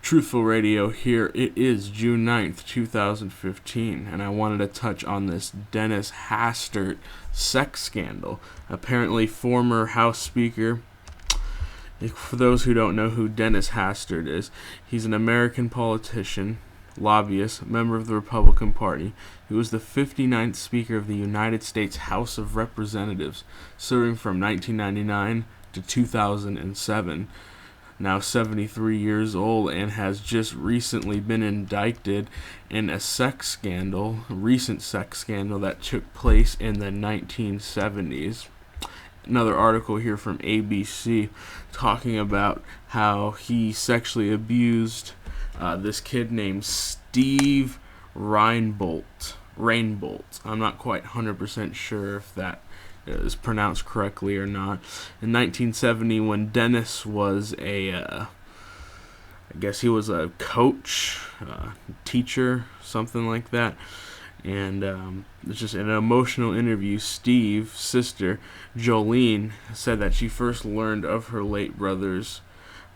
Truthful Radio here. It is June 9th, 2015, and I wanted to touch on this Dennis Hastert sex scandal. Apparently, former House Speaker. For those who don't know who Dennis Hastert is, he's an American politician, lobbyist, member of the Republican Party. He was the 59th Speaker of the United States House of Representatives, serving from 1999 to 2007. Now 73 years old, and has just recently been indicted in a recent sex scandal that took place in the 1970s. Another article here from ABC talking about how he sexually abused this kid named Steve Reinboldt. I'm not quite 100% sure if that is pronounced correctly or not. In 1970, when Dennis was I guess he was a coach, teacher, something like that. And it's just an emotional interview. Steve's sister, Jolene, said that she first learned of her late brother's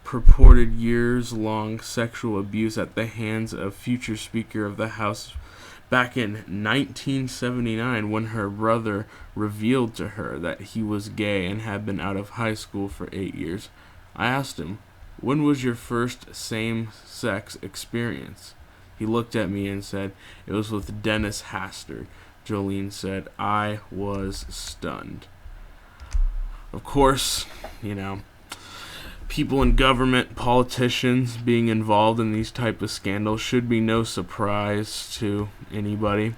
purported years-long sexual abuse at the hands of future Speaker of the House back in 1979, when her brother revealed to her that he was gay and had been out of high school for 8 years. I asked him, "When was your first same-sex experience?" He looked at me and said, "It was with Dennis Hastert." Jolene said, "I was stunned." Of course, people in government, politicians being involved in these type of scandals should be no surprise to anybody.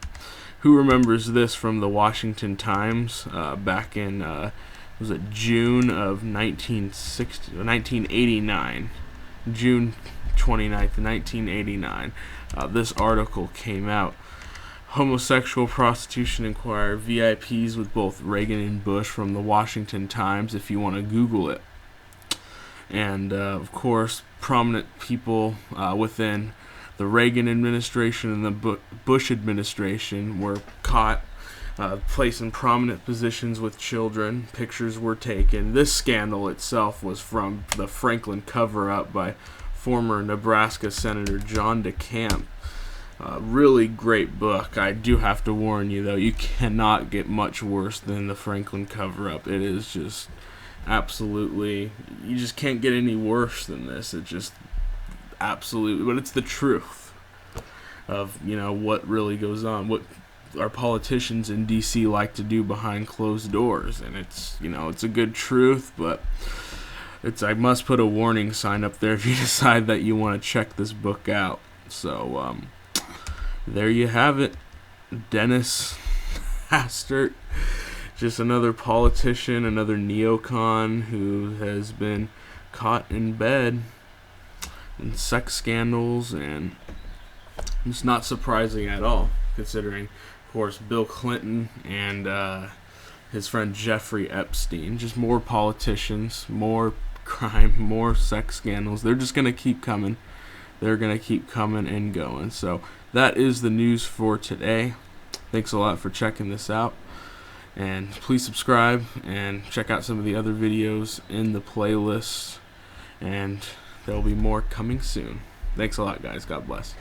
Who remembers this from the Washington Times back in was it June of 1989? June 29th, 1989. This article came out. Homosexual Prostitution Inquirer, VIPs with both Reagan and Bush, from the Washington Times, if you want to Google it. And, of course, prominent people within the Reagan administration and the Bush administration were caught placed in prominent positions with children. Pictures were taken. This scandal itself was from the Franklin cover-up by former Nebraska Senator John DeCamp. Really great book. I do have to warn you, though, you cannot get much worse than the Franklin cover-up. It is just absolutely, you just can't get any worse than this. It just absolutely, but it's the truth of what really goes on, what our politicians in DC like to do behind closed doors. And it's it's a good truth, but I must put a warning sign up there if you decide that you want to check this book out. So there you have it. Dennis Hastert, just another politician, another neocon who has been caught in bed in sex scandals, and it's not surprising at all, considering, of course, Bill Clinton and his friend Jeffrey Epstein. Just more politicians, more crime, more sex scandals. They're just going to keep coming. They're going to keep coming and going. So that is the news for today. Thanks a lot for checking this out. And please subscribe and check out some of the other videos in the playlist. And there will be more coming soon. Thanks a lot, guys. God bless.